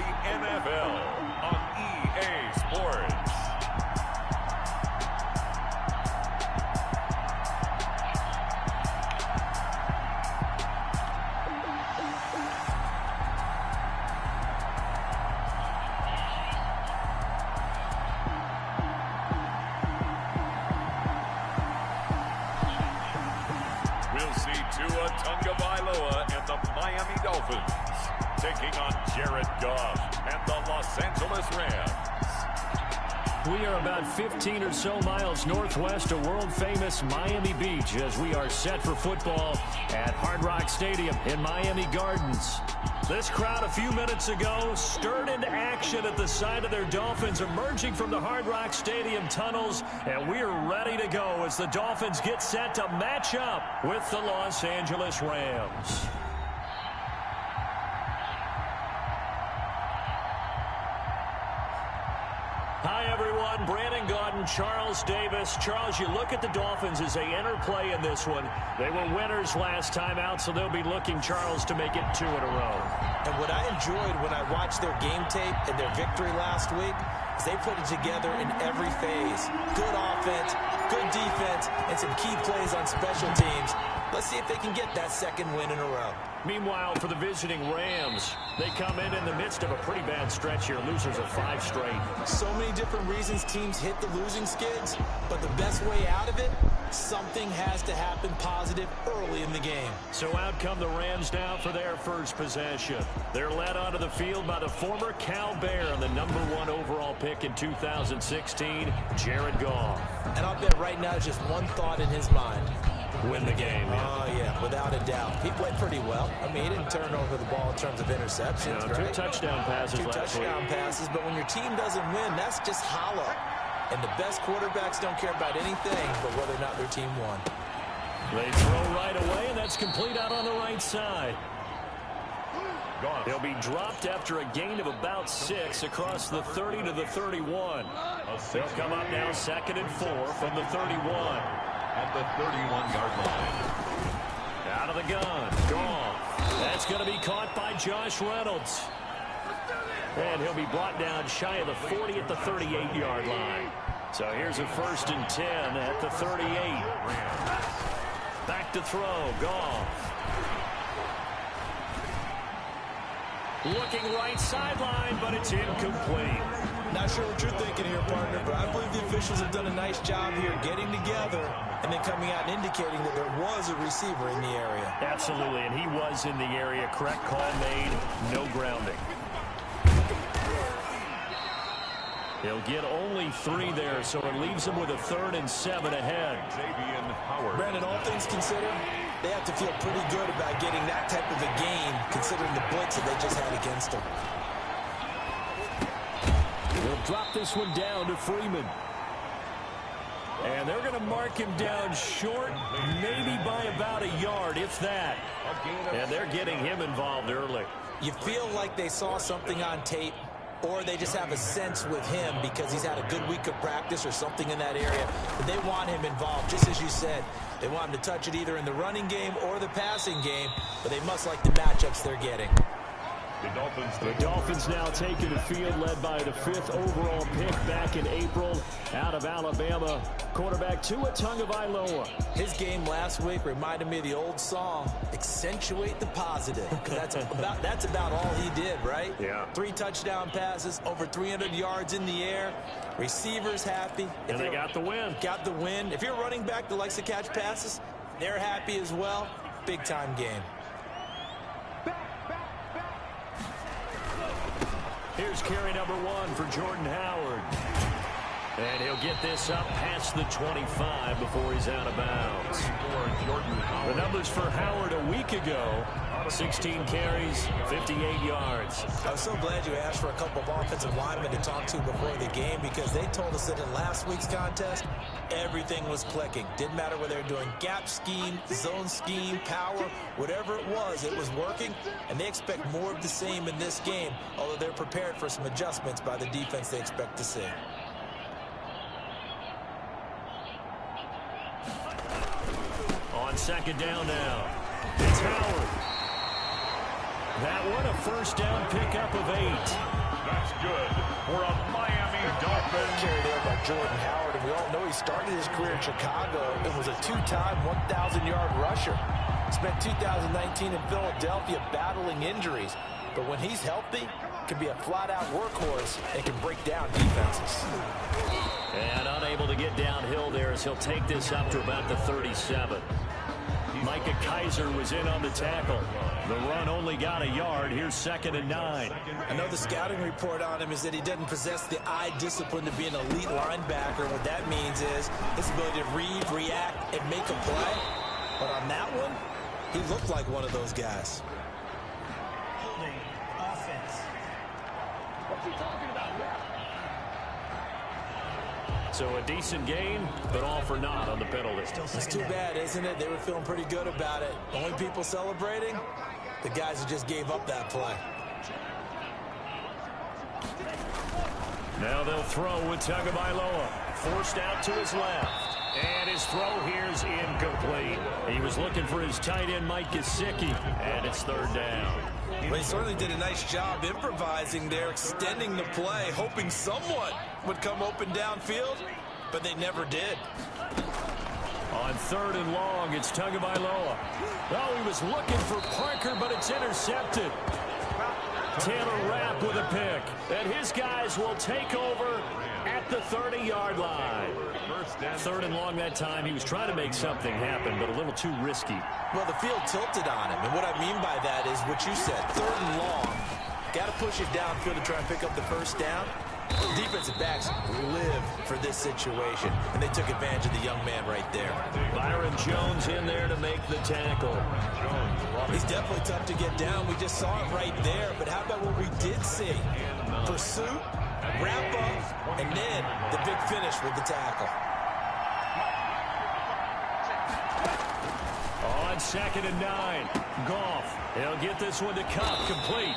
the NFL on EA Sports. We'll see Tua Tagovailoa and the Miami Dolphins taking on Jared Goff and the Los Angeles Rams. We are about 15 or so miles northwest of world-famous Miami Beach as we are set for football at Hard Rock Stadium in Miami Gardens. This crowd a few minutes ago stirred into action at the side of their Dolphins emerging from the Hard Rock Stadium tunnels, and we are ready to go as the Dolphins get set to match up with the Los Angeles Rams. Hi, everyone. Brandon Gaudin, Charles Davis. Charles, you look at the Dolphins as they enter play in this one. They were winners last time out, so they'll be looking, Charles, to make it 2 in a row. And what I enjoyed when I watched their game tape and their victory last week is they put it together in every phase. Good offense, good defense, and some key plays on special teams. Let's see if they can get that second win in a row. Meanwhile, for the visiting Rams, they come in the midst of a pretty bad stretch here, losers of 5 straight. So many different reasons teams hit the losing skids, but the best way out of it, something has to happen positive early in the game. So out come the Rams now for their first possession. They're led onto the field by the former Cal Bear and the #1 overall pick in 2016, Jared Goff. And I'll bet right now just one thought in his mind. Win the game. Oh, yeah, without a doubt. He played pretty well. I mean, he didn't turn over the ball in terms of interceptions, right? 2 touchdown passes last week. 2 touchdown passes, but when your team doesn't win, that's just hollow. And the best quarterbacks don't care about anything but whether or not their team won. They throw right away, and that's complete out on the right side. They'll be dropped after a gain of about 6 across the 30 to the 31. They'll come up now 2nd and 4 from the 31. At the 31-yard line. Out of the gun. Goff. That's going to be caught by Josh Reynolds. And he'll be brought down shy of the 40 at the 38-yard line. So here's a 1st and 10 at the 38. Back to throw. Goff. Looking right sideline, but it's incomplete. Not sure what you're thinking here, partner, but I believe the officials have done a nice job here getting together and then coming out and indicating that there was a receiver in the area. Absolutely, and he was in the area. Correct call made. No grounding. He'll get only 3 there, so it leaves him with a 3rd and 7 ahead. Brandon, all things considered, they have to feel pretty good about getting that type of a gain, considering the blitz that they just had against them. They'll drop this one down to Freeman. And they're going to mark him down short, maybe by about a yard, if that. And they're getting him involved early. You feel like they saw something on tape, or they just have a sense with him because he's had a good week of practice or something in that area. But they want him involved, just as you said. They want him to touch it either in the running game or the passing game, but they must like the matchups they're getting. The Dolphins now taking the field, led by the 5th overall pick back in April out of Alabama. Quarterback Tua Tagovailoa. His game last week reminded me of the old song, Accentuate the Positive. That's about all he did, right? Yeah. 3 touchdown passes, over 300 yards in the air. Receivers happy. And they got the win. Got the win. If you're a running back that likes to catch passes, they're happy as well. Big-time game. Here's carry number 1 for Jordan Howard. And he'll get this up past the 25 before he's out of bounds. The numbers for Howard a week ago, 16 carries, 58 yards. I was so glad you asked for a couple of offensive linemen to talk to before the game because they told us that in last week's contest, everything was clicking. Didn't matter whether they were doing gap scheme, zone scheme, power, whatever it was working, and they expect more of the same in this game, although they're prepared for some adjustments by the defense they expect to see. On 2nd down now, it's Howard. That one a first down pickup of 8. That's good for a Miami Dolphin. Carried there by Jordan Howard, and we all know he started his career in Chicago and was a two-time 1,000-yard rusher. Spent 2019 in Philadelphia battling injuries, but when he's healthy, can be a flat-out workhorse and can break down defenses. And unable to get downhill there as he'll take this up to about the 37. Micah Kaiser was in on the tackle. The run only got a yard. Here's 2nd and 9. I know the scouting report on him is that he doesn't possess the eye discipline to be an elite linebacker. What that means is his ability to read, react, and make a play. But on that one, he looked like one of those guys. Holding offense. What's he talking about? So a decent gain, but all for naught on the penalty. It's too bad, isn't it? They were feeling pretty good about it. Only people celebrating, the guys who just gave up that play. Now they'll throw with Tagovailoa. Forced out to his left. And his throw here's incomplete. He was looking for his tight end, Mike Gesicki, and it's 3rd down. Well, he certainly did a nice job improvising there, extending the play, hoping someone would come open downfield, but they never did. On 3rd and long, it's Tagovailoa. Oh, he was looking for Parker, but it's intercepted. Taylor Rapp with a pick, and his guys will take over at the 30-yard line. 3rd and long that time. He was trying to make something happen, but a little too risky. Well, the field tilted on him, and what I mean by that is what you said, 3rd and long. Got to push it downfield to try and pick up the first down. Defensive backs live for this situation, and they took advantage of the young man right there. Byron Jones in there to make the tackle. He's definitely tough to get down. We just saw it right there, but how about what we did see? Pursuit, wrap up, and then the big finish with the tackle. On 2nd and 9, Goff. He'll get this one to Cup, complete.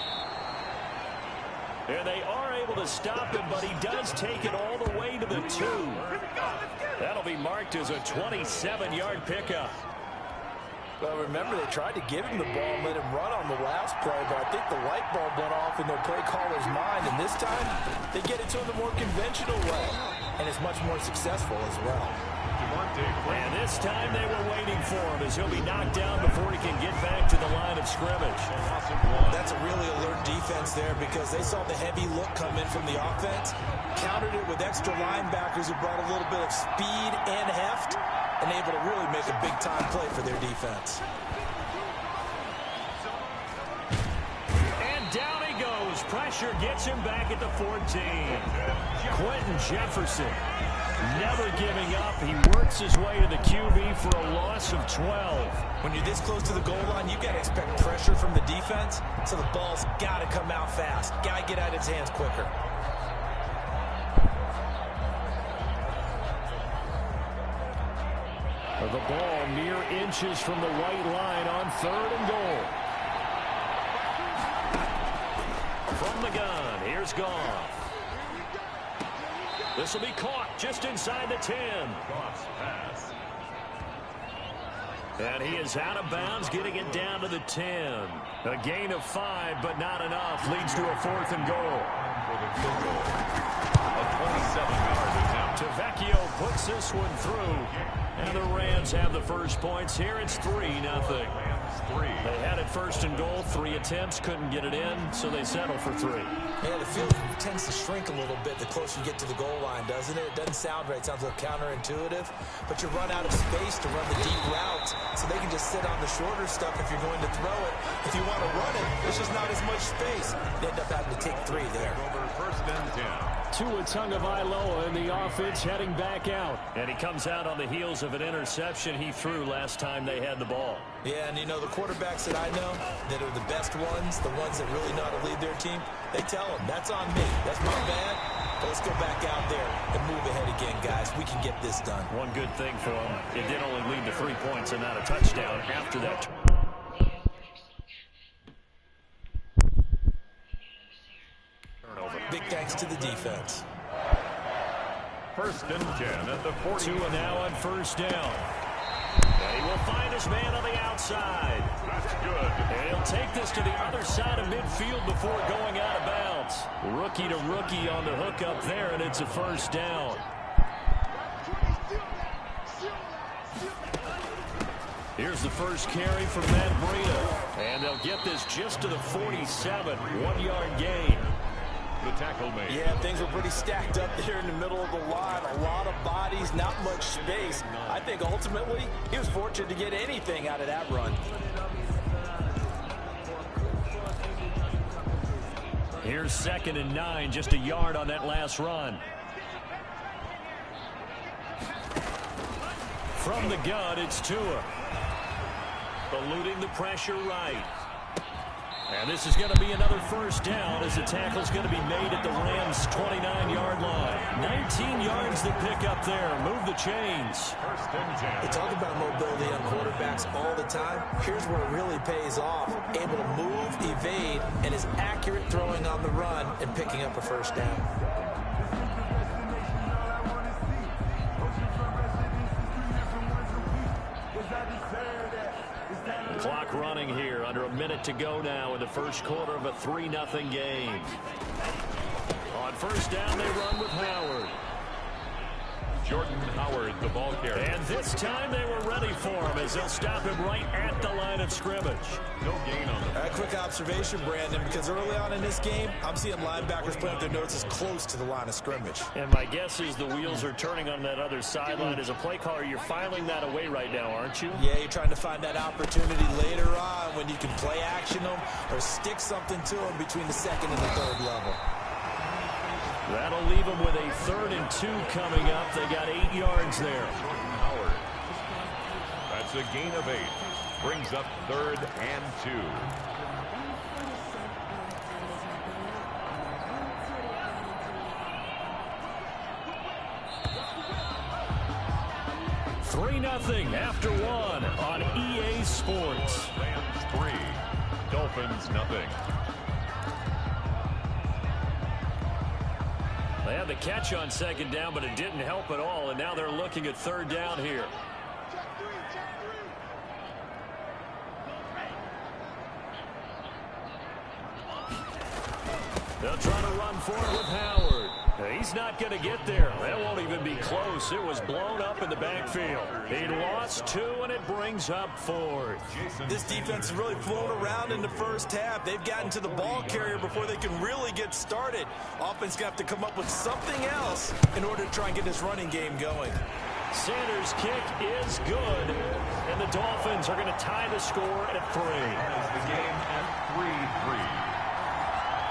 And they are able to stop him, but he does take it all the way to the 2. That'll be marked as a 27-yard pickup. Well, remember, they tried to give him the ball and let him run on the last play, but I think the light bulb went off in their play caller's mind, and this time they get it to him the more conventional way, and it's much more successful as well. And this time they were waiting for him as he'll be knocked down before he can get back to the line of scrimmage. That's a really alert defense there because they saw the heavy look come in from the offense, countered it with extra linebackers who brought a little bit of speed and heft, and able to really make a big-time play for their defense. And down he goes. Pressure gets him back at the 14. Quentin Jefferson. Never giving up. He works his way to the QB for a loss of 12. When you're this close to the goal line, you got to expect pressure from the defense, so the ball's got to come out fast. Got to get out of his hands quicker. The ball mere inches from the white line on 3rd and goal. From the gun, here's Goff. This will be caught just inside the 10. And he is out of bounds, getting it down to the 10. A gain of 5, but not enough. Leads to a 4th and goal. A 27-yard attempt. Tavecchio puts this one through. And the Rams have the first points here. It's 3-0. They had it 1st and goal, 3 attempts, couldn't get it in, so they settle for 3. Yeah, the field tends to shrink a little bit the closer you get to the goal line, doesn't it? It doesn't sound right. It sounds a little counterintuitive, but you run out of space to run the deep routes, so they can just sit on the shorter stuff if you're going to throw it. If you want to run it, there's just not as much space. You end up having to take 3 there. Over 1st and 10. Tua Tagovailoa in the offense heading back out. And he comes out on the heels of an interception he threw last time they had the ball. Yeah, and you know, the quarterbacks that I know that are the best ones, the ones that really know how to lead their team, they tell them, that's on me. That's my bad. But let's go back out there and move ahead again, guys. We can get this done. One good thing for him, it did only lead to 3 points and not a touchdown after that. Big thanks to the defense. 1st and 10 at the 40. Tua now on 1st down. And he will find his man on the outside. That's good. And he'll take this to the other side of midfield before going out of bounds. Rookie to rookie on the hook up there, and it's a first down. Here's the first carry from Matt Breida. And they'll get this just to the 47. 1-yard gain. The tackle made. Yeah, things were pretty stacked up there in the middle of the line. A lot of bodies, not much space. I think ultimately he was fortunate to get anything out of that run. Here's 2nd and 9, just a yard on that last run. From the gun, it's Tua. Eluding the pressure right. And this is going to be another first down as the tackle's going to be made at the Rams' 29-yard line. 19 yards to pick up there. Move the chains. We talk about mobility on quarterbacks all the time. Here's where it really pays off. Able to move, evade, and is accurate throwing on the run and picking up a first down. Clock running here. Under a minute to go now in the first quarter of a 3-0 game. On first down, they run with Howard. Jordan Howard, the ball carrier. And this time they were ready for him as they'll stop him right at the line of scrimmage. No gain on them. A quick observation, Brandon, because early on in this game, I'm seeing linebackers playing with their noses close to the line of scrimmage. And my guess is the wheels are turning on that other sideline. As a play caller, you're filing that away right now, aren't you? Yeah, you're trying to find that opportunity later on when you can play action them or stick something to them between the 2nd and the 3rd level. That'll leave them with a 3rd and 2 coming up. They got 8 yards there. Jordan Howard. That's a gain of 8. Brings up 3rd and 2. $3-0 after 1 on EA Sports. Rams 3. Dolphins nothing. They had the catch on 2nd down, but it didn't help at all, and now they're looking at 3rd down here. They'll try to run for it with Howard. He's not going to get there. That won't even be close. It was blown up in the backfield. He lost 2, and it brings up 4th. This defense has really flown around in the first half. They've gotten to the ball carrier before they can really get started. Offense going to have to come up with something else in order to try and get this running game going. Sanders' kick is good, and the Dolphins are going to tie the score at 3. The game at 3-3.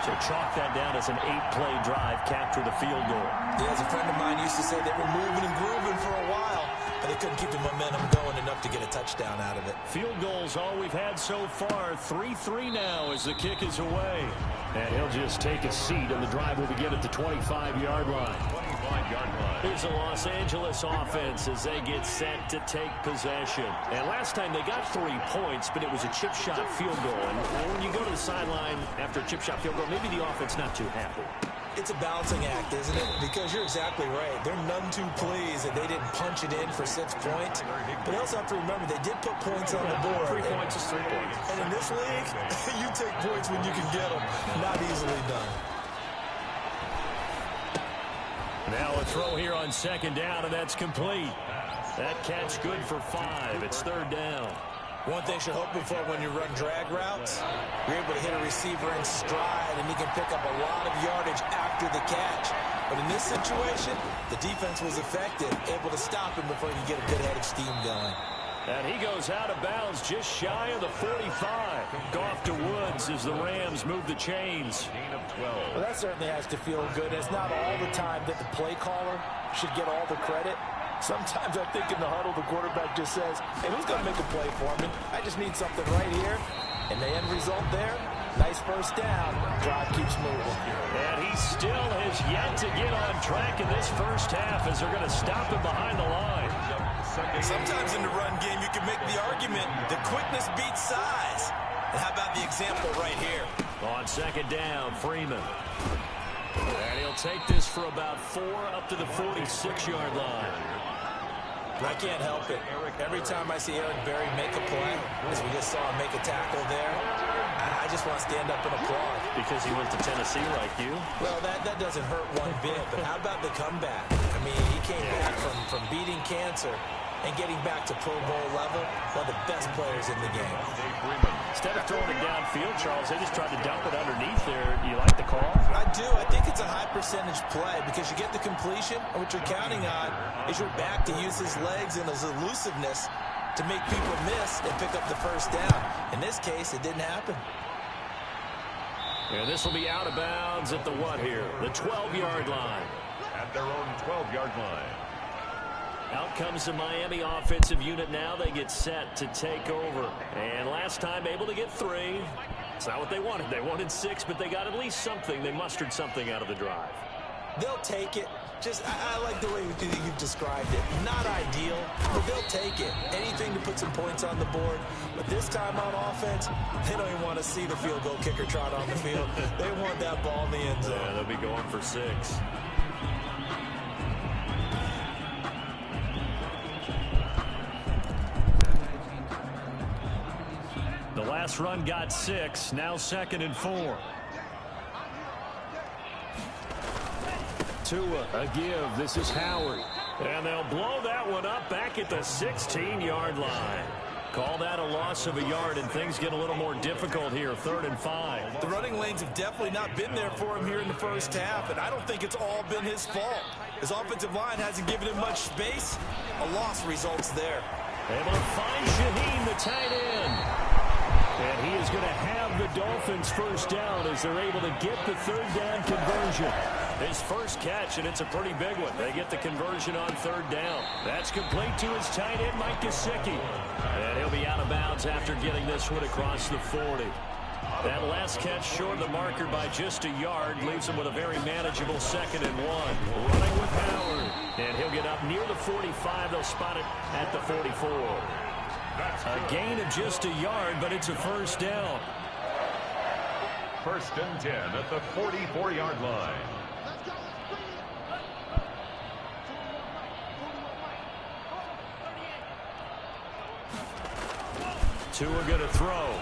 So chalk that down as an 8-play drive, capture the field goal. Yeah, as a friend of mine used to say, they were moving and grooving for a while, but they couldn't keep the momentum going enough to get a touchdown out of it. Field goals all we've had so far. 3-3 now as the kick is away. And he'll just take a seat, and the drive will begin at the 25-yard line. 25-yard line. Here's the Los Angeles offense as they get set to take possession. And last time they got 3 points, but it was a chip shot field goal. And when you go to the sideline after a chip shot field goal, maybe the offense not too happy. It's a balancing act, isn't it? Because you're exactly right. They're none too pleased that they didn't punch it in for 6 points. But they also have to remember they did put points on the board. 3 points is 3 points. And in this league, you take points when you can get them. Not easily done. Now a throw here on 2nd down, and that's complete. That catch good for 5. It's 3rd down. One thing you're hoping for when you run drag routes, you're able to hit a receiver in stride, and he can pick up a lot of yardage after the catch. But in this situation, the defense was effective, able to stop him before he could get a good head of steam going. And he goes out of bounds just shy of the 45. Goff to Woods as the Rams move the chains. Gain of 12. Well, that certainly has to feel good. It's not all the time that the play caller should get all the credit. Sometimes I think in the huddle, the quarterback just says, hey, who's going to make a play for me? I just need something right here. And the end result there, nice first down. Drive keeps moving. And he still has yet to get on track in this first half as they're going to stop him behind the line. Sometimes in the run game, you can make the argument that quickness beats size. And how about the example right here? On 2nd down, Freeman. And he'll take this for about 4 up to the 46-yard line. I can't help it. Every time I see Eric Berry make a play, as we just saw him make a tackle there, I just want to stand up and applaud. Because he went to Tennessee like you? Well, that doesn't hurt one bit, but how about the comeback? I mean, he came back from beating cancer and getting back to Pro Bowl level, one of the best players in the game. Instead of throwing it downfield, Charles, they just tried to dump it underneath there. You like the call? I do. I think it's a high percentage play because you get the completion, and what you're counting on is your back to use his legs and his elusiveness to make people miss and pick up the first down. In this case, it didn't happen. And this will be out of bounds at the what here? The 12-yard line. At their own 12-yard line. Out comes the Miami offensive unit now. They get set to take over. And last time able to get 3. It's not what they wanted. They wanted 6, but they got at least something. They mustered something out of the drive. They'll take it. I like the way you've described it. Not ideal, but they'll take it. Anything to put some points on the board. But this time on offense, they don't even want to see the field goal kicker trot on the field. They want that ball in the end zone. Yeah, they'll be going for 6. The last run got 6. Now 2nd and 4. Tua, a give. This is Howard. And they'll blow that one up back at the 16-yard line. Call that a loss of a yard, and things get a little more difficult here. 3rd and 5. The running lanes have definitely not been there for him here in the first half, and I don't think it's all been his fault. His offensive line hasn't given him much space. A loss results there. Able to find Shaheen, the tight end. And he is going to have the Dolphins first down as they're able to get the 3rd down conversion. His first catch, and it's a pretty big one. They get the conversion on 3rd down. That's complete to his tight end, Mike Gesicki. And he'll be out of bounds after getting this one across the 40. That last catch short of the marker by just a yard leaves him with a very manageable 2nd and 1. Running with Howard. And he'll get up near the 45. They'll spot it at the 44. A gain of just a yard, but it's a first down. 1st and 10 at the 44-yard line. Tua going to throw.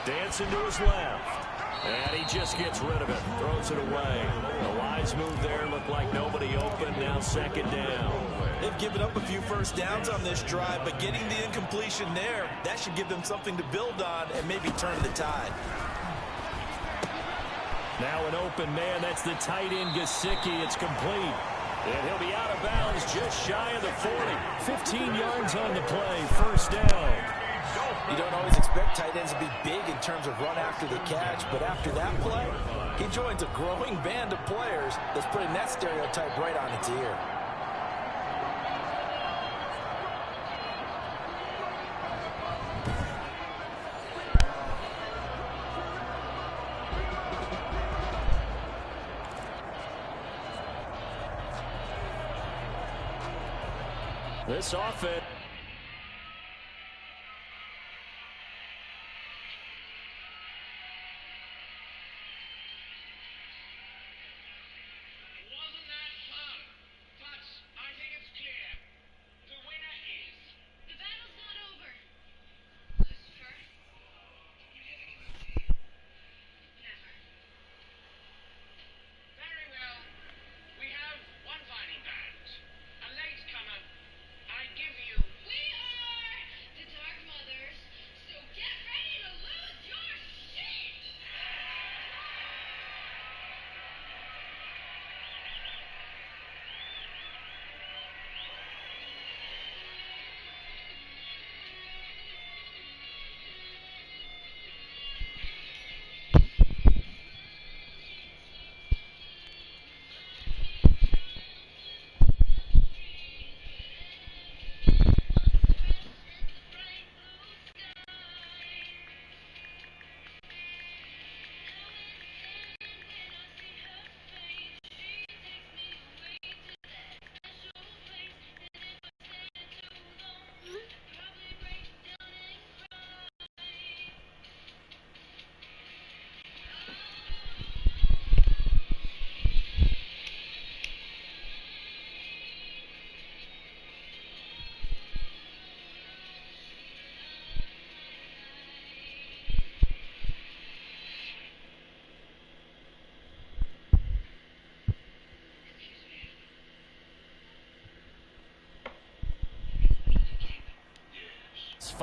Dancing to his left. And he just gets rid of it. Throws it away. The wise move there. Looked like nobody open. Now 2nd down. They've given up a few first downs on this drive, but getting the incompletion there, that should give them something to build on and maybe turn the tide. Now an open man. That's the tight end, Gesicki. It's complete. And he'll be out of bounds just shy of the 40. 15 yards on the play. First down. You don't always expect tight ends to be big in terms of run after the catch, but after that play, he joins a growing band of players that's putting that stereotype right on its ear. This offense. I give you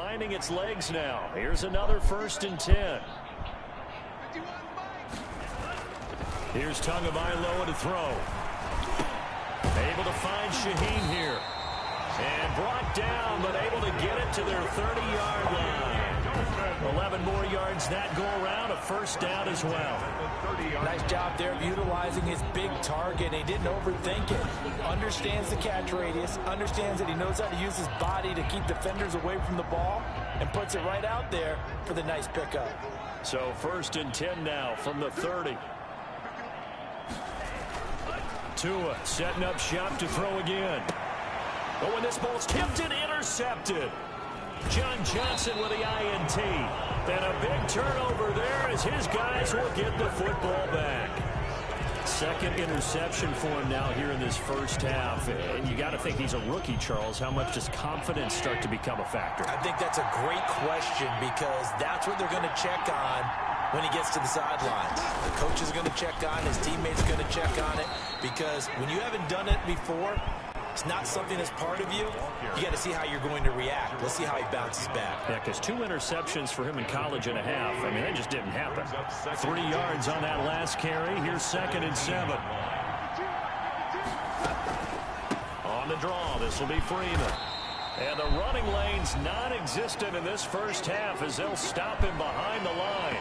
finding its legs now. Here's another 1st and 10. Here's Tagovailoa to throw. Able to find Shaheen here. And brought down, but able to get it to their 30-yard line. 11 more yards that go around, a 1st down as well. Nice job there of utilizing his big target. He didn't overthink it. Understands the catch radius, understands that he knows how to use his body to keep defenders away from the ball, and puts it right out there for the nice pickup. So 1st and 10 now from the 30. Tua setting up shop to throw again. Oh, and this ball's tipped and intercepted. John Johnson with the INT. Then a big turnover there as his guys will get the football back. 2nd interception for him now here in this 1st half. And you got to think he's a rookie, Charles. How much does confidence start to become a factor? I think that's a great question because that's what they're going to check on when he gets to the sidelines. The coach is going to check on, his teammates are going to check on it, because when you haven't done it before, it's not something that's part of you. You got to see how you're going to react. Let's see how he bounces back. Yeah, because 2 interceptions for him in college and a half. I mean, that just didn't happen. 3 yards on that last carry. Here's 2nd and 7. On the draw, this will be Freeman. And the running lane's non-existent in this 1st half as they'll stop him behind the line.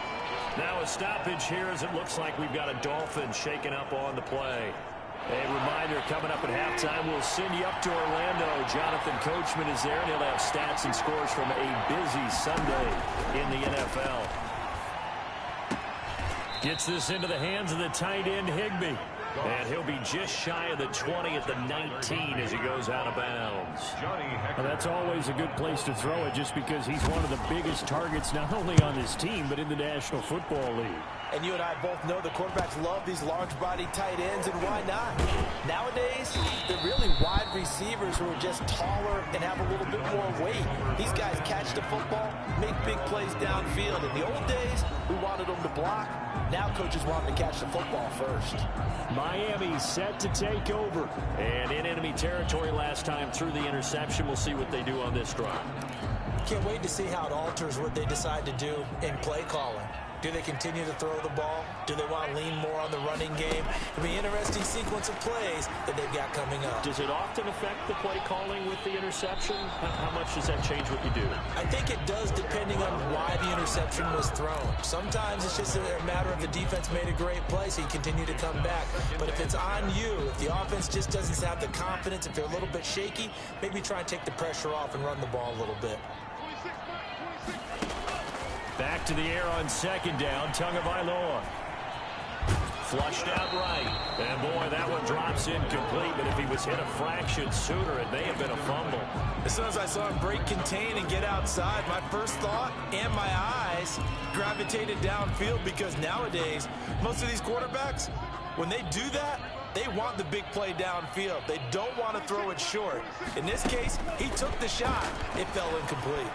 Now a stoppage here as it looks like we've got a Dolphin shaken up on the play. A reminder, coming up at halftime, we'll send you up to Orlando. Jonathan Coachman is there, and he'll have stats and scores from a busy Sunday in the NFL. Gets this into the hands of the tight end, Higbee. And he'll be just shy of the 20 at the 19 as he goes out of bounds. Well, that's always a good place to throw it just because he's one of the biggest targets not only on his team but in the National Football League. And you and I both know the quarterbacks love these large-body tight ends, and why not? Nowadays, they're really wide receivers who are just taller and have a little bit more weight. These guys catch the football, make big plays downfield. In the old days, we wanted them to block. Now coaches want them to catch the football first. Miami set to take over. And in enemy territory last time through the interception. We'll see what they do on this drive. Can't wait to see how it alters what they decide to do in play calling. Do they continue to throw the ball? Do they want to lean more on the running game? It'll be an interesting sequence of plays that they've got coming up. Does it often affect the play calling with the interception? How much does that change what you do? I think it does depending on why the interception was thrown. Sometimes it's just a matter of the defense made a great play, so you continue to come back. But if it's on you, if the offense just doesn't have the confidence, if they're a little bit shaky, maybe try and take the pressure off and run the ball a little bit. Back to the air on 2nd down, Tagovailoa. Flushed out right. And boy, that one drops incomplete, but if he was hit a fraction sooner, it may have been a fumble. As soon as I saw him break contain and get outside, my first thought and my eyes gravitated downfield, because nowadays, most of these quarterbacks, when they do that, they want the big play downfield. They don't want to throw it short. In this case, he took the shot. It fell incomplete.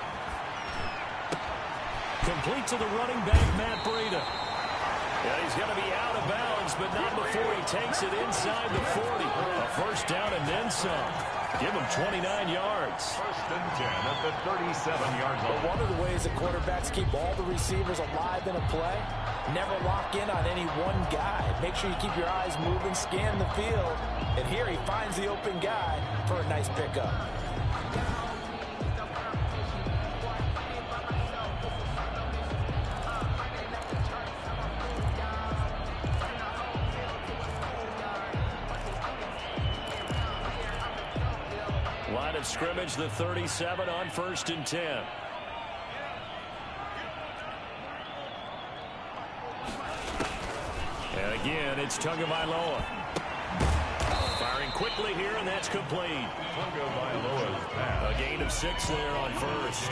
Complete to the running back, Matt Breida. Yeah, he's going to be out of bounds, but not before he takes it inside the 40. A 1st down and then some. Give him 29 yards. 1st and 10 at the 37-yard line. But one of the ways that quarterbacks keep all the receivers alive in a play, never lock in on any one guy. Make sure you keep your eyes moving, scan the field. And here he finds the open guy for a nice pickup. Line of scrimmage, the 37 on 1st and 10. And again, it's Tagovailoa. Firing quickly here, and that's complete. Tagovailoa's pass. A gain of 6 there on 1st.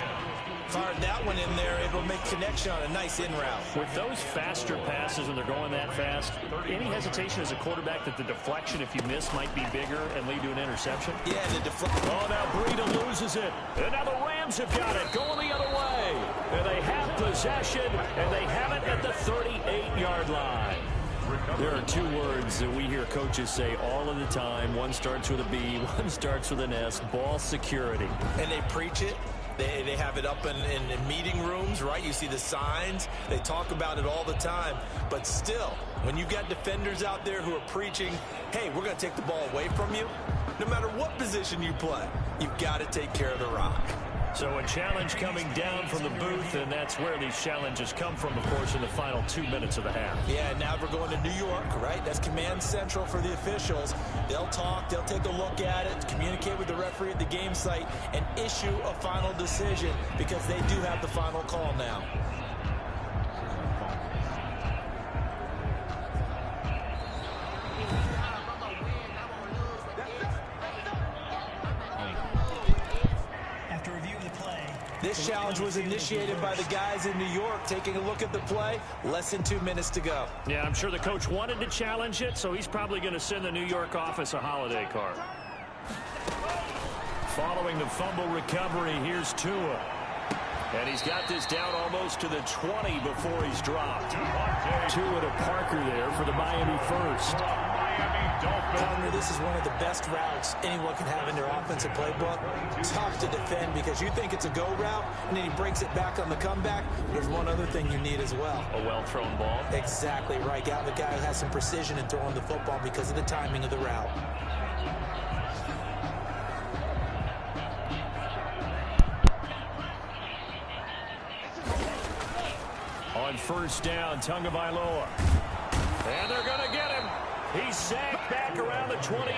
Fired that one in there, able to make connection on a nice in route. With those faster passes when they're going that fast, any hesitation as a quarterback that the deflection, if you miss, might be bigger and lead to an interception? Yeah, the deflection. Oh, now Breida loses it. And now the Rams have got it, going the other way. And they have possession, and they have it at the 38-yard line. There are 2 words that we hear coaches say all of the time. One starts with a B, one starts with an S. Ball security. And they preach it. They have it up in meeting rooms, right? You see the signs. They talk about it all the time. But still, when you've got defenders out there who are preaching, hey, we're going to take the ball away from you, no matter what position you play, you've got to take care of the rock. So a challenge coming down from the booth, and that's where these challenges come from, of course, in the final 2 minutes of the half. Yeah, now we're going to New York, right? That's command central for the officials. They'll talk, they'll take a look at it, communicate with the referee at the game site, and issue a final decision because they do have the final call now. This challenge was initiated by the guys in New York. Taking a look at the play, less than 2 minutes to go. Yeah, I'm sure the coach wanted to challenge it, so he's probably going to send the New York office a holiday card. Following the fumble recovery, here's Tua. And he's got this down almost to the 20 before he's dropped. Tua to Parker there for the Miami first. Partner, this is one of the best routes anyone can have in their offensive playbook. Tough to defend because you think it's a go route, and then he breaks it back on the comeback. There's one other thing you need as well. A well-thrown ball. Exactly right. Got the guy who has some precision in throwing the football because of the timing of the route. On first down, Tagovailoa. And they're going to get him. He's sacked back around the 28.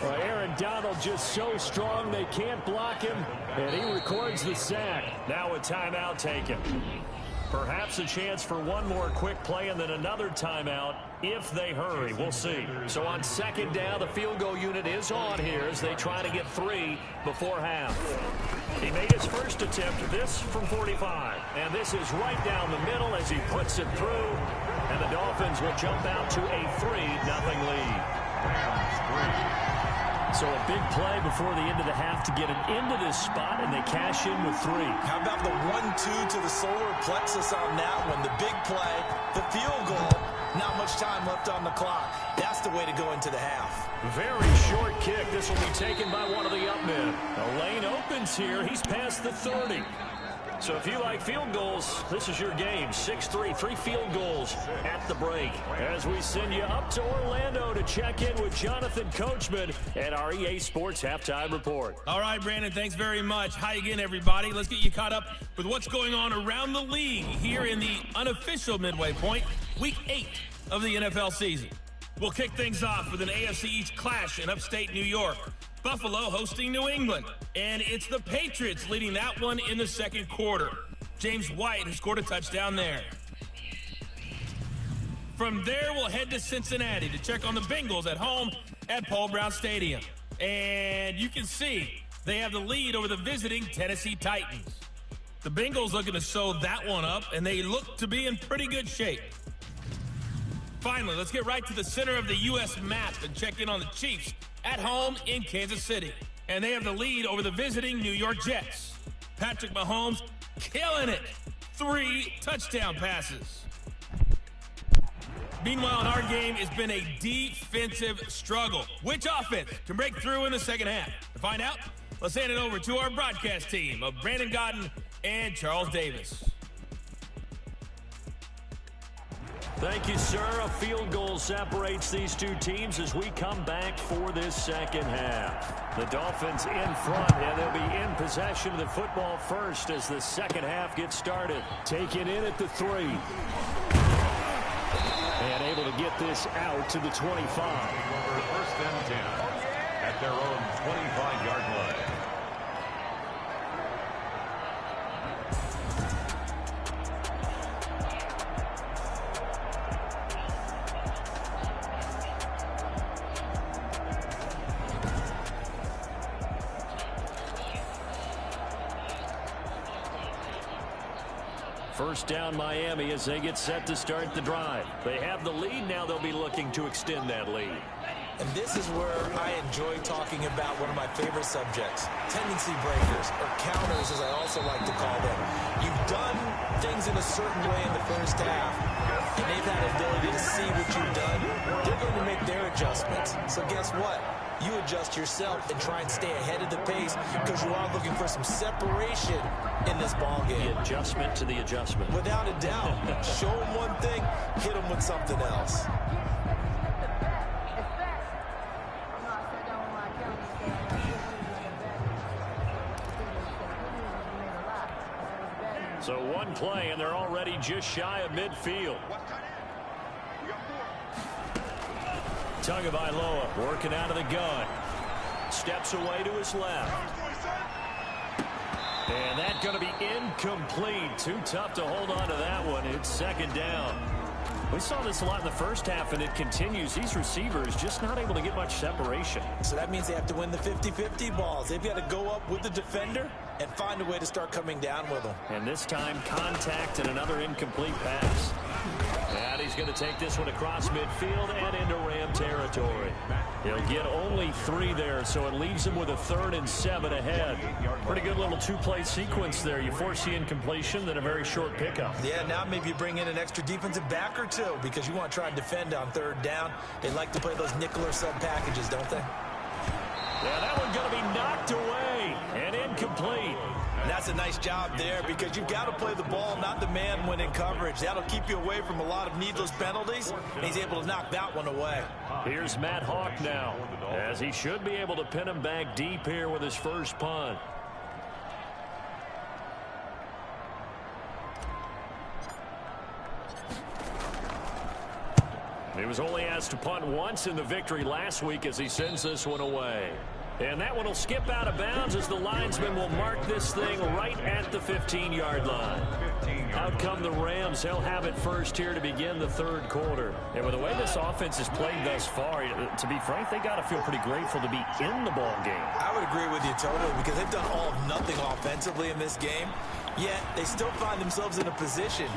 Well, Aaron Donald just so strong they can't block him, and he records the sack. Now a timeout taken. Perhaps a chance for one more quick play and then another timeout if they hurry. We'll see. So on second down, the field goal unit is on here as they try to get 3 before half. He made his first attempt, this from 45. And this is right down the middle as he puts it through. And the Dolphins will jump out to a 3-0 lead. So a big play before the end of the half to get it into this spot, and they cash in with 3. How about the 1-2 to the solar plexus on that one? The big play, the field goal, not much time left on the clock. That's the way to go into the half. Very short kick. This will be taken by one of the up men. The lane opens here. He's past the 30. So if you like field goals, this is your game. 6-3, 3 field goals at the break. As we send you up to Orlando to check in with Jonathan Coachman at our EA Sports Halftime Report. All right, Brandon, thanks very much. Hi again, everybody. Let's get you caught up with what's going on around the league here in the unofficial midway point, Week 8 of the NFL season. We'll kick things off with an AFC East clash in upstate New York. Buffalo hosting New England, and it's the Patriots leading that one in the second quarter. James White has scored a touchdown there. From there, we'll head to Cincinnati to check on the Bengals at home at Paul Brown Stadium. And you can see they have the lead over the visiting Tennessee Titans. The Bengals looking to sew that one up, and they look to be in pretty good shape. Finally, let's get right to the center of the U.S. map and check in on the Chiefs at home in Kansas City. And they have the lead over the visiting New York Jets. Patrick Mahomes killing it. 3 touchdown passes. Meanwhile, in our game, it's been a defensive struggle. Which offense can break through in the second half? To find out, let's hand it over to our broadcast team of Brandon Godden and Charles Davis. Thank you, sir. A field goal separates these two teams as we come back for this second half. The Dolphins in front, and they'll be in possession of the football first as the second half gets started. Taken in at the 3. And able to get this out to the 25. First and 10 at their own 25-yard line. First down Miami as they get set to start the drive. They have the lead. Now they'll be looking to extend that lead. And this is where I enjoy talking about one of my favorite subjects, tendency breakers, or counters as I also like to call them. You've done things in a certain way in the first half, and they've had the ability to see what you've done. They're going to make their adjustments. So guess what? you adjust yourself and try and stay ahead of the pace because you are looking for some separation in this ball game. The adjustment to the adjustment. Without a doubt. Show them one thing, hit them with something else. So one play, and they're already just shy of midfield. Tagovailoa working out of the gun. Steps away to his left. And that's going to be incomplete. Too tough to hold on to that one. It's second down. We saw this a lot in the first half, and it continues. These receivers just not able to get much separation. So that means they have to win the 50-50 balls. They've got to go up with the defender and find a way to start coming down with them. And this time, contact and another incomplete pass. And he's going to take this one across midfield and into Ram territory. He'll get only 3 there, so it leaves him with a 3rd and 7 ahead. Pretty good little 2-play sequence there. You force the incompletion, then a very short pickup. Yeah, now maybe you bring in an extra defensive back or 2 because you want to try and defend on 3rd down. They like to play those nickel or sub packages, don't they? Yeah, that one's going to be knocked away and incomplete. And that's a nice job there because you've got to play the ball, not the man when in coverage. That'll keep you away from a lot of needless penalties, and he's able to knock that one away. Here's Matt Hawk now, as he should be able to pin him back deep here with his first punt. He was only asked to punt once in the victory last week as he sends this one away. And that one will skip out of bounds as the linesman will mark this thing right at the 15-yard line. Out come the Rams. They'll have it first here to begin the 3rd quarter. And with the way this offense has played thus far, to be frank, they got to feel pretty grateful to be in the ball game. I would agree with you totally because they've done all of nothing offensively in this game, yet they still find themselves in a position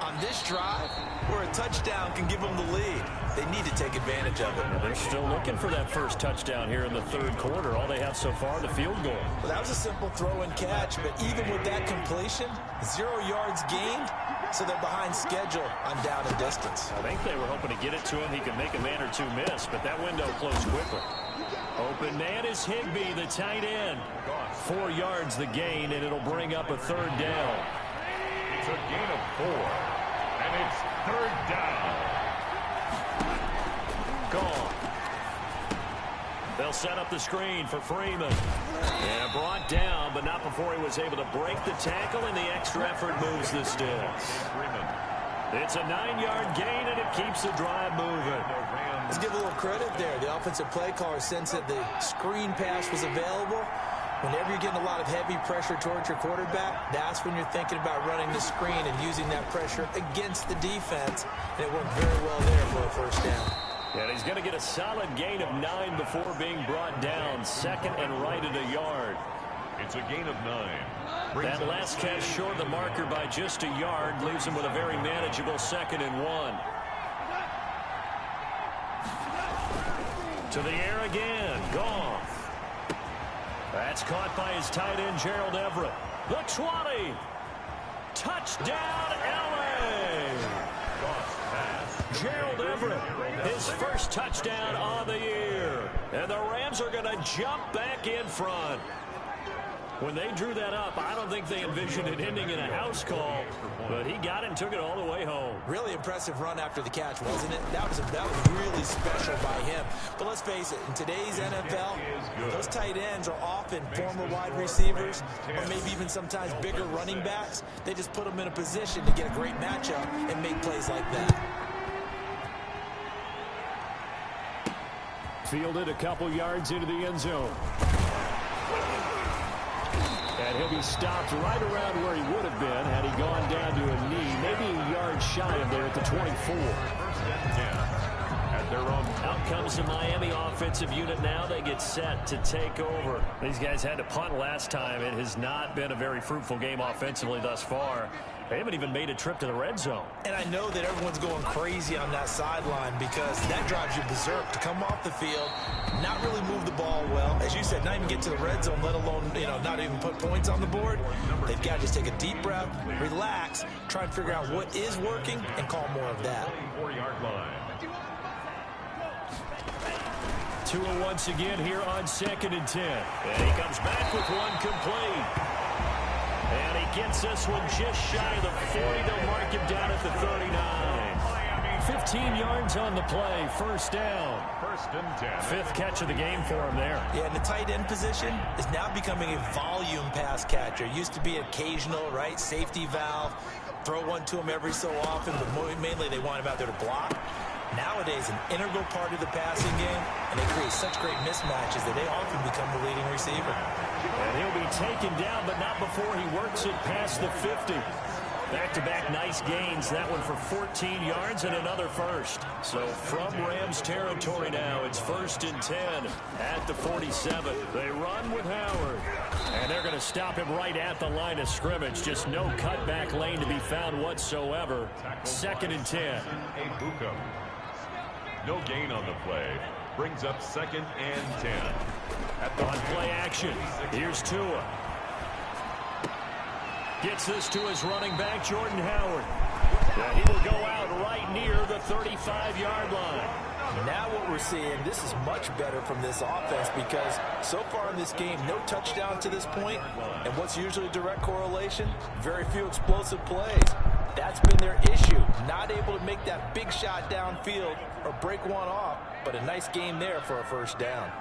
on this drive where a touchdown can give them the lead. They need to take advantage of it. They're still looking for that first touchdown here in the 3rd quarter. All they have so far, the field goal. Well, that was a simple throw and catch, but even with that completion, 0 yards gained, so they're behind schedule on down and distance. I think they were hoping to get it to him. He could make a man or 2 miss, but that window closed quickly. Open man is Higbee, the tight end. 4 yards the gain, and it'll bring up a 3rd down. It's a gain of 4, and it's 3rd down. Gone. They'll set up the screen for Freeman. And brought down, but not before he was able to break the tackle, and the extra effort moves the sticks. It's a 9-yard gain, and it keeps the drive moving. Let's give a little credit there. The offensive play caller sensed that the screen pass was available. Whenever you're getting a lot of heavy pressure towards your quarterback, that's when you're thinking about running the screen and using that pressure against the defense. And it worked very well there for a first down. And he's going to get a solid gain of 9 before being brought down. 2nd and right at a yard. It's a gain of 9. That last catch short the marker by just a yard leaves him with a very manageable 2nd and 1. To the air again. Gone. That's caught by his tight end, Gerald Everett. The 20. Touchdown, L.A. Gerald Everett, his first touchdown on the year. And the Rams are going to jump back in front. When they drew that up, I don't think they envisioned it ending in a house call, but he got it and took it all the way home. Really impressive run after the catch, wasn't it? That was really special by him. But let's face it, in today's NFL, those tight ends are often former wide receivers or maybe even sometimes bigger running backs. They just put them in a position to get a great matchup and make plays like that. Fielded a couple yards into the end zone. And he'll be stopped right around where he would have been had he gone down to a knee, maybe a yard shy of there at the 24. At their own. Out comes the Miami offensive unit now. They get set to take over. These guys had to punt last time. It has not been a very fruitful game offensively thus far. They haven't even made a trip to the red zone. And I know that everyone's going crazy on that sideline because that drives you berserk to come off the field, not really move the ball well. As you said, not even get to the red zone, let alone, not even put points on the board. They've got to just take a deep breath, relax, try and figure out what is working and call more of that. 4-yard line. Tua once again here on 2nd and 10. And he comes back with one complete. And he gets this one just shy of the 40. They'll mark him down at the 39. 15 yards on the play. First down. 1st and 10. 5th catch of the game for him there. Yeah, and the tight end position is now becoming a volume pass catcher. Used to be occasional, right? Safety valve. Throw one to him every so often, but mainly they want him out there to block. Nowadays, an integral part of the passing game, and they create such great mismatches that they often become the leading receiver. And he'll be taken down, but not before he works it past the 50. Back-to-back nice gains. That one for 14 yards and another first. So from Rams territory now, it's 1st and 10 at the 47. They run with Howard. And they're going to stop him right at the line of scrimmage. Just no cutback lane to be found whatsoever. 2nd and 10. Buka. No gain on the play. Brings up 2nd and 10. At the on play action, here's Tua. Gets this to his running back, Jordan Howard. And he will go out right near the 35-yard line. Now what we're seeing, this is much better from this offense because so far in this game, no touchdown to this point. And what's usually a direct correlation? Very few explosive plays. That's been their issue. Not able to make that big shot downfield or break one off, but a nice game there for a first down.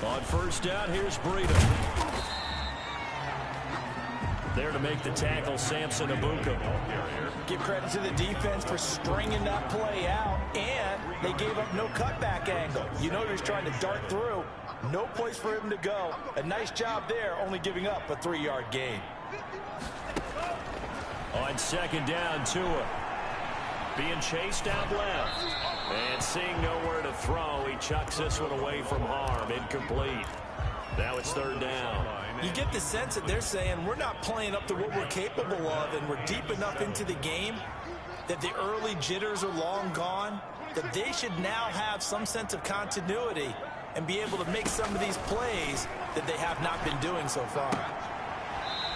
On first down, here's Breida. There to make the tackle, Samson Abuka. Give credit to the defense for stringing that play out, and they gave up no cutback angle. You know he's trying to dart through. No place for him to go. A nice job there, only giving up a 3-yard gain. On 2nd down, Tua. Being chased out left. And seeing nowhere to throw, he chucks this one away from harm. Incomplete. Now it's 3rd down. You get the sense that they're saying we're not playing up to what we're capable of, and we're deep enough into the game that the early jitters are long gone, that they should now have some sense of continuity and be able to make some of these plays that they have not been doing so far.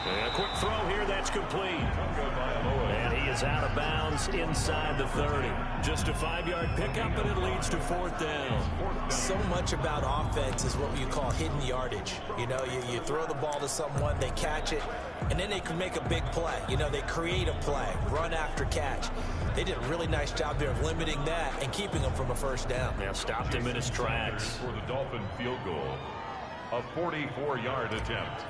And a quick throw here, that's complete. And he is out of bounds inside the 30. Just a 5-yard pickup, and it leads to 4th down. So much about offense is what you call hidden yardage. You know, you throw the ball to someone, they catch it, and then they can make a big play. You know, they create a play, run after catch. They did a really nice job there of limiting that and keeping them from a first down. Yeah, stopped him in his tracks. For the Dolphin field goal, a 44-yard attempt.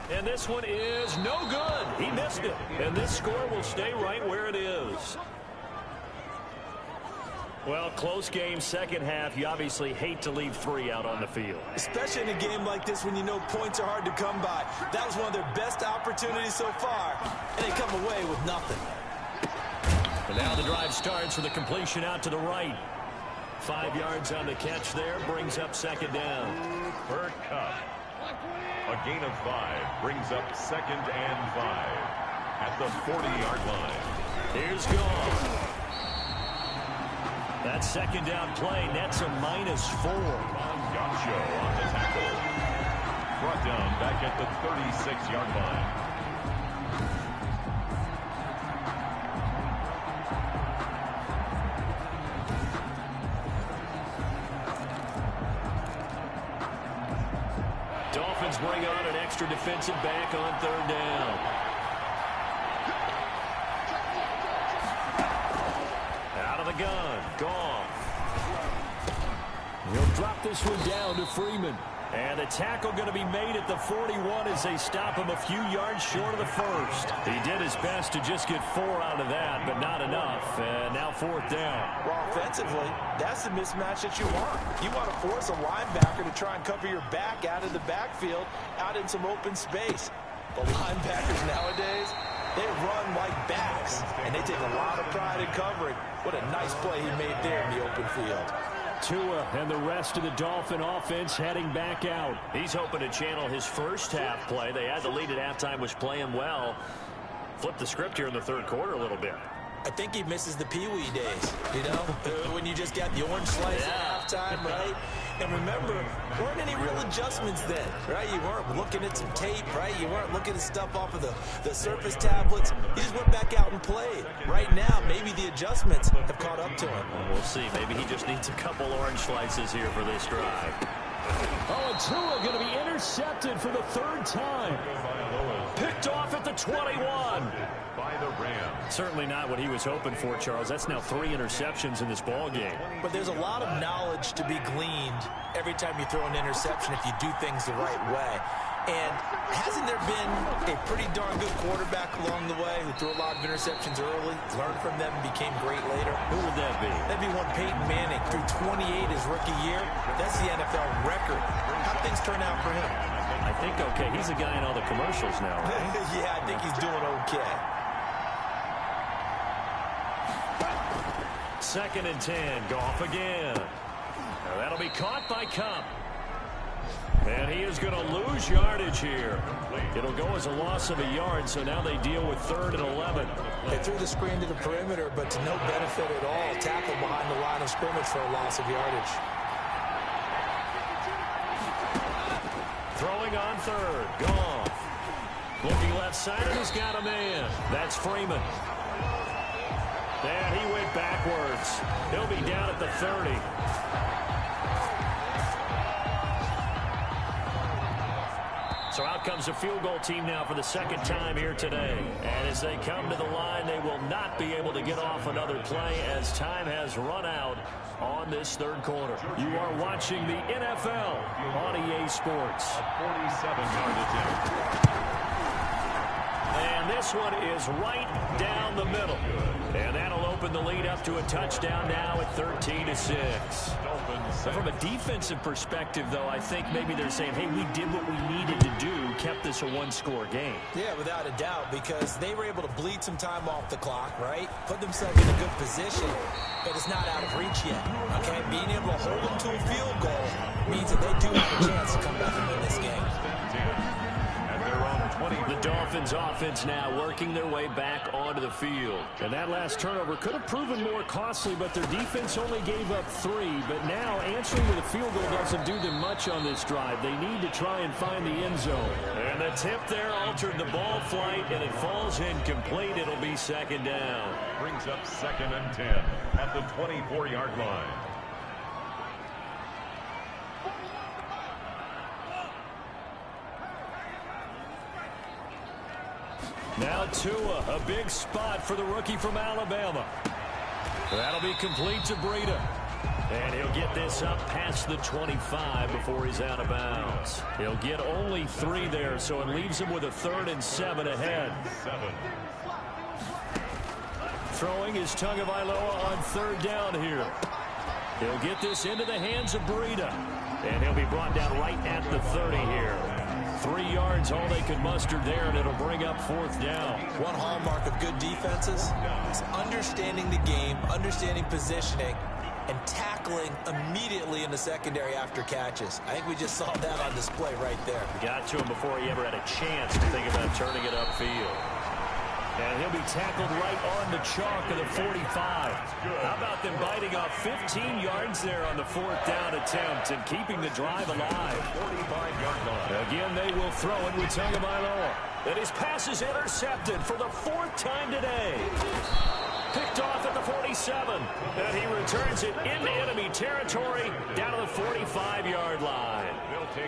And this one is no good. He missed it. And this score will stay right where it is. Well, close game, second half. You obviously hate to leave 3 out on the field. Especially in a game like this when you know points are hard to come by. That was one of their best opportunities so far, and they come away with nothing. And now the drive starts with a completion out to the right. 5 yards on the catch there, brings up 2nd down. Per Cup. A gain of 5 brings up 2nd and 5 at the 40-yard line. Here's Goff. That 2nd down play nets a -4. Gacho on the tackle. Brought down back at the 36-yard line. Dolphins bring on an extra defensive back on 3rd down. Out of the gun, Goff. He'll drop this one down to Freeman. And the tackle going to be made at the 41 as they stop him a few yards short of the first. He did his best to just get 4 out of that, but not enough. And now 4th down. Well, offensively, that's the mismatch that you want. You want to force a linebacker to try and cover your back out of the backfield, out in some open space. But linebackers nowadays, they run like backs, and they take a lot of pride in covering. What a nice play he made there in the open field. Tua and the rest of the Dolphin offense heading back out. He's hoping to channel his first half play. They had the lead at halftime, was playing well. Flip the script here in the 3rd quarter a little bit. I think he misses the Pee Wee days, you know, when you just got the orange slice at halftime, right? And remember, weren't any real adjustments then, right? You weren't looking at some tape, right? You weren't looking at stuff off of the Surface tablets. You just went back out and played. Right now, maybe the adjustments have caught up to him. We'll see. Maybe he just needs a couple orange slices here for this drive. Oh, and Tua going to be intercepted for the third time. Picked off at the 21. By the Rams. Certainly not what he was hoping for, Charles. That's now 3 interceptions in this ball game. But there's a lot of knowledge to be gleaned every time you throw an interception if you do things the right way. And hasn't there been a pretty darn good quarterback along the way who threw a lot of interceptions early, learned from them, and became great later? Who would that be? That'd be one Peyton Manning, threw 28 his rookie year. That's the NFL record. How'd things turn out for him? I think okay. He's a guy in all the commercials now, right? Yeah, I think he's doing okay. 2nd and 10. Goff again. Now that'll be caught by Cup. And he is going to lose yardage here. It'll go as a loss of a yard, so now they deal with 3rd and 11. They threw the screen to the perimeter, but to no benefit at all. Tackle behind the line of scrimmage for a loss of yardage. Throwing on 3rd. Goff. Looking left side, and he's got a man. That's Freeman. And he went backwards. He'll be down at the 30. So out comes the field goal team now for the 2nd time here today. And as they come to the line, they will not be able to get off another play as time has run out on this 3rd quarter. You are watching the NFL on EA Sports. 47-yard attempt. And this one is right down the middle. And that'll open the lead up to a touchdown now at 13-6. From a defensive perspective, though, I think maybe they're saying, hey, we did what we needed to do, kept this a 1-score game. Yeah, without a doubt, because they were able to bleed some time off the clock, right? Put themselves in a good position, but it's not out of reach yet, okay? Being able to hold them to a field goal means that they do have a chance to come back and win this game. The Dolphins offense now working their way back onto the field. And that last turnover could have proven more costly, but their defense only gave up 3. But now answering with a field goal doesn't do them much on this drive. They need to try and find the end zone. And the tip there altered the ball flight, and it falls incomplete. It'll be 2nd down. Brings up 2nd and 10 at the 24-yard line. Now Tua, a big spot for the rookie from Alabama. That'll be complete to Breida. And he'll get this up past the 25 before he's out of bounds. He'll get only 3 there, so it leaves him with a 3rd and 7 ahead. Throwing is Tagovailoa on 3rd down here. He'll get this into the hands of Breida. And he'll be brought down right at the 30 here. 3 yards, all they could muster there, and it'll bring up 4th down. One hallmark of good defenses is understanding the game, understanding positioning, and tackling immediately in the secondary after catches. I think we just saw that on display right there. Got to him before he ever had a chance to think about turning it upfield. And he'll be tackled right on the chalk of the 45. How about them biting off 15 yards there on the 4th down attempt and keeping the drive alive? 45-yard line. Again, they will throw it with Tagovailoa. And his pass is intercepted for the 4th time today. Picked off at the 47. And he returns it into enemy territory down to the 45-yard line.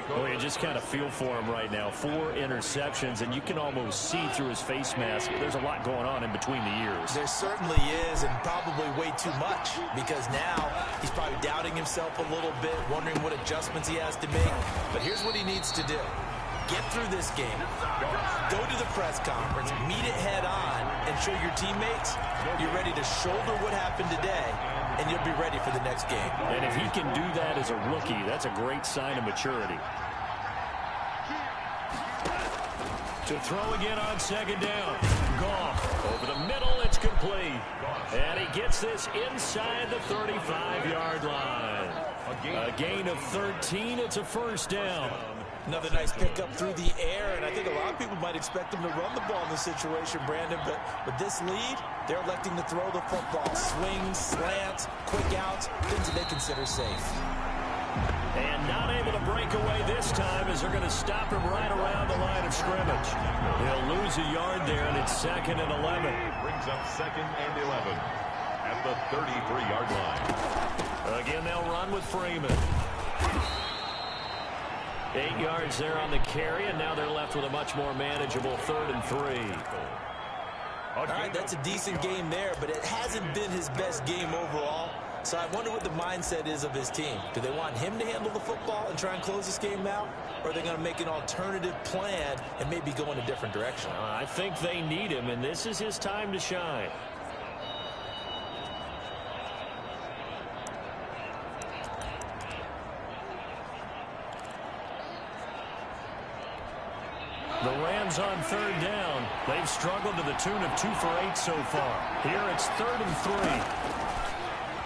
Boy, you just kind of feel for him right now. 4 interceptions, and you can almost see through his face mask. There's a lot going on in between the ears. There certainly is, and probably way too much, because now he's probably doubting himself a little bit, wondering what adjustments he has to make. But here's what he needs to do. Get through this game. Go to the press conference, meet it head on, and show your teammates you're ready to shoulder what happened today, and you'll be ready for the next game. And if he can do that as a rookie, that's a great sign of maturity. To throw again on 2nd down. Goff over the middle. It's complete. And he gets this inside the 35-yard line. A gain of 13. It's a first down. Another nice pickup through the air, and I think a lot of people might expect them to run the ball in this situation, Brandon, but with this lead, they're electing to throw the football. Swings, slants, quick outs, things that they consider safe. And not able to break away this time as they're going to stop him right around the line of scrimmage. He'll lose a yard there, and it's 2nd and 11. Brings up 2nd and 11 at the 33-yard line. Again, they'll run with Freeman. 8 yards there on the carry, and now they're left with a much more manageable 3rd and 3. All right, that's a decent game there, but it hasn't been his best game overall. So I wonder what the mindset is of his team. Do they want him to handle the football and try and close this game out? Or are they going to make an alternative plan and maybe go in a different direction? I think they need him, and this is his time to shine. The Rams on 3rd down. They've struggled to the tune of 2 for 8 so far. Here it's 3rd and 3.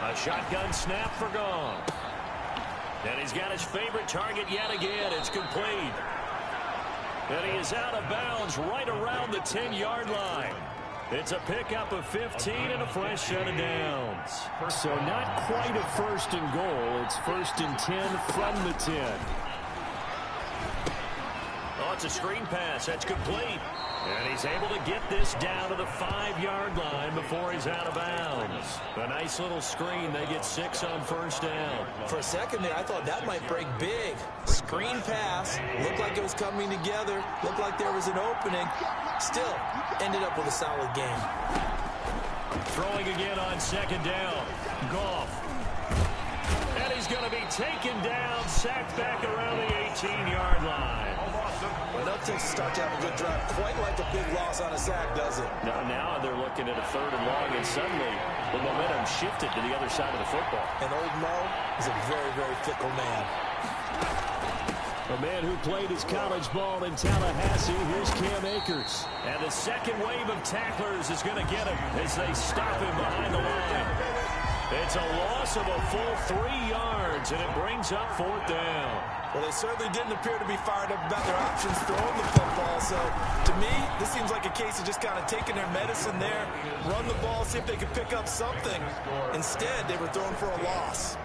A shotgun snap for Gone. And he's got his favorite target yet again. It's complete. And he is out of bounds right around the 10-yard line. It's a pickup of 15 and a fresh set of downs. So not quite a 1st and goal. It's 1st and 10 from the 10. Oh, it's a screen pass. That's complete. And he's able to get this down to the 5-yard line before he's out of bounds. A nice little screen. They get 6 on 1st down. For a second there, I thought that might break big. Screen pass. Looked like it was coming together. Looked like there was an opening. Still, ended up with a solid game. Throwing again on 2nd down. Goff. And he's going to be taken down, sacked back around the 18-yard line. Well, they'll start to have a good drive. Quite like a big loss on a sack, does it? Now they're looking at a 3rd and long, and suddenly the momentum shifted to the other side of the football. And old Mo is a very, very fickle man. A man who played his college ball in Tallahassee. Here's Cam Akers. And the second wave of tacklers is going to get him as they stop him behind the line. It's a loss of a full 3 yards, and it brings up 4th down. Well, they certainly didn't appear to be fired up about their options throwing the football. So, to me, this seems like a case of just kind of taking their medicine there, run the ball, see if they could pick up something. Instead, they were throwing for a loss.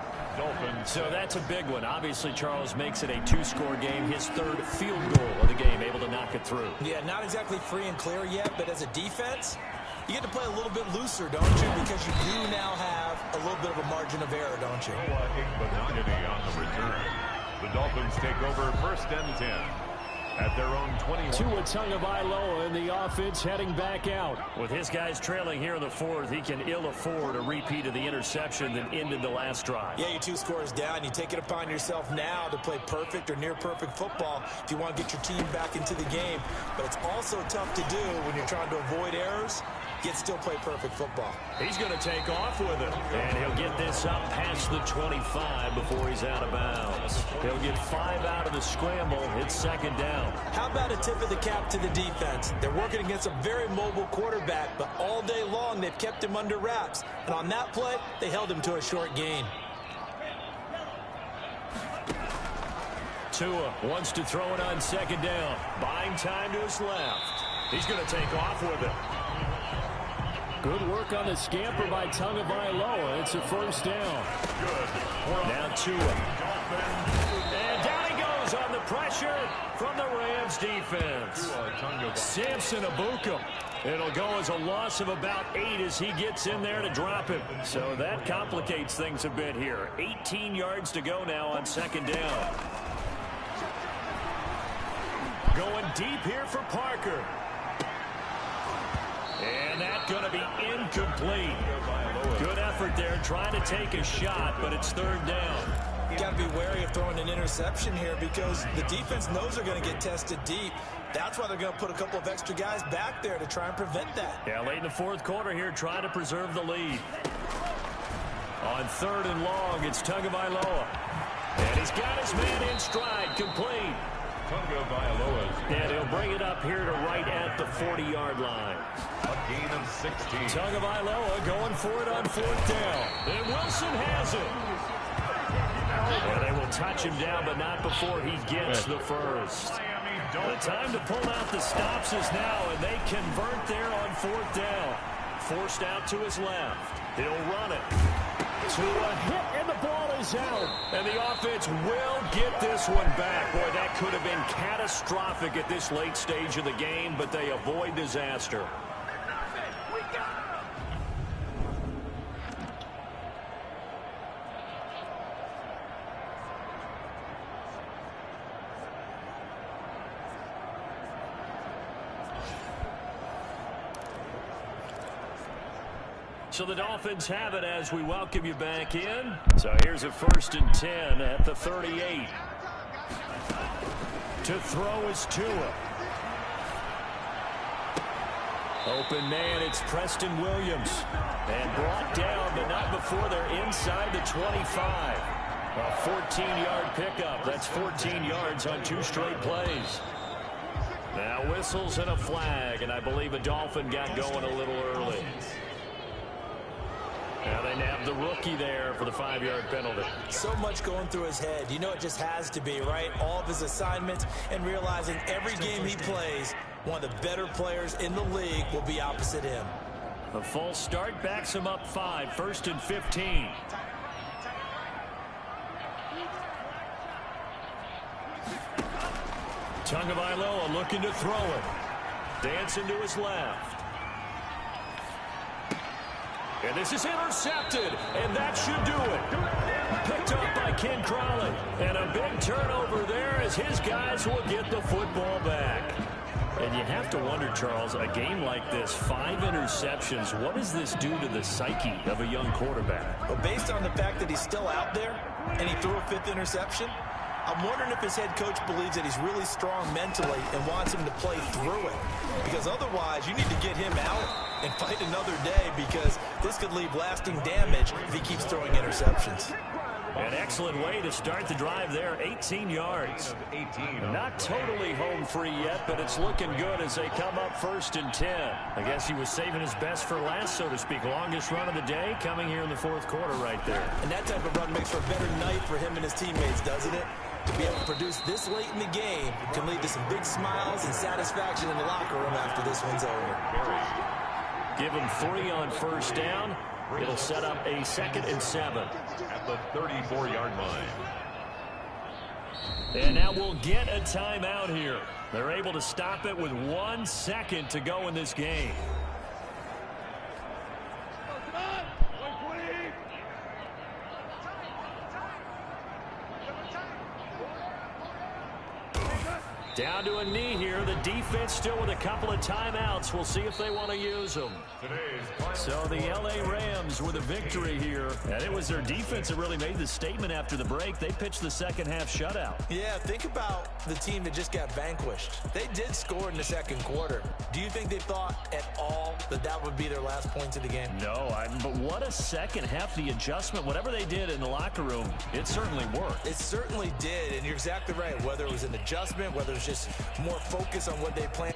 So that's a big one. Obviously, Charles makes it a 2-score game. His 3rd field goal of the game, able to knock it through. Yeah, not exactly free and clear yet, but as a defense, you get to play a little bit looser, don't you? Because you do now have a little bit of a margin of error, don't you? On the return. The Dolphins take over 1st and 10 at their own 21. Tua Tagovailoa in the offense heading back out. With his guys trailing here in the 4th, he can ill afford a repeat of the interception that ended the last drive. Yeah, you're 2 scores down. You take it upon yourself now to play perfect or near perfect football if you want to get your team back into the game. But it's also tough to do when you're trying to avoid errors, yet still play perfect football. He's going to take off with it. And he'll get this up past the 25 before he's out of bounds. He'll get 5 out of the scramble. It's 2nd down. How about a tip of the cap to the defense? They're working against a very mobile quarterback, but all day long they've kept him under wraps. And on that play, they held him to a short gain. Tua wants to throw it on 2nd down. Buying time to his left. He's going to take off with it. Good work on the scamper by Tagovailoa. It's a 1st down. Now Tua. And down he goes on the pressure from the Rams defense. Samson Abuka. It'll go as a loss of about 8 as he gets in there to drop him. So that complicates things a bit here. 18 yards to go now on 2nd down. Going deep here for Parker. And that's going to be incomplete. Good effort there trying to take a shot, but it's 3rd down. You got to be wary of throwing an interception here because the defense knows they're going to get tested deep. That's why they're going to put a couple of extra guys back there to try and prevent that. Yeah, late in the 4th quarter here trying to preserve the lead. On 3rd and long, it's Tagovailoa. And he's got his man in stride, complete. And he'll bring it up here to right at the 40-yard line. A gain of 16. Tagovailoa going for it on 4th down. And Wilson has it. And they will touch him down, but not before he gets the first. The time to pull out the stops is now, and they convert there on 4th down. Forced out to his left. He'll run it. To a hit, and the ball is out. And the offense will get this one back. Boy, that could have been catastrophic at this late stage of the game, but they avoid disaster. So the Dolphins have it as we welcome you back in. So here's a 1st and 10 at the 38. To throw is Tua. Open man, it's Preston Williams. And brought down, but not before they're inside the 25. A 14-yard pickup. That's 14 yards on 2 straight plays. Now whistles and a flag, and I believe a Dolphin got going a little early. Now they nab the rookie there for the 5-yard penalty. So much going through his head. You know it just has to be, right? All of his assignments and realizing every game he plays, one of the better players in the league will be opposite him. A false start backs him up 5. 1st and 15. Tagovailoa looking to throw it. Dancing to his left. And this is intercepted, and that should do it. Picked up by Ken Crowley. And a big turnover there as his guys will get the football back. And you have to wonder, Charles, a game like this, 5 interceptions, what does this do to the psyche of a young quarterback? Well, based on the fact that he's still out there and he threw a 5th interception, I'm wondering if his head coach believes that he's really strong mentally and wants him to play through it. Because otherwise, you need to get him out and fight another day, because this could leave lasting damage if he keeps throwing interceptions. An excellent way to start the drive there, 18 yards. Not totally home free yet, but it's looking good as they come up 1st and 10. I guess he was saving his best for last, so to speak. Longest run of the day coming here in the 4th quarter right there. And that type of run makes for a better night for him and his teammates, doesn't it? To be able to produce this late in the game can lead to some big smiles and satisfaction in the locker room after this one's over. Give him 3 on 1st down. It'll set up a 2nd and 7. At the 34-yard line. And now we'll get a timeout here. They're able to stop it with 1 second to go in this game. Down to a knee here. The defense still with a couple of timeouts. We'll see if they want to use them. So the LA Rams with a victory here. And it was their defense that really made the statement after the break. They pitched the second-half shutout. Yeah, think about the team that just got vanquished. They did score in the 2nd quarter. Do you think they thought at all that that would be their last points of the game? No, but what a second half. The adjustment, whatever they did in the locker room, it certainly worked. It certainly did, and you're exactly right. Whether it was an adjustment, whether it was just more focus on what they planned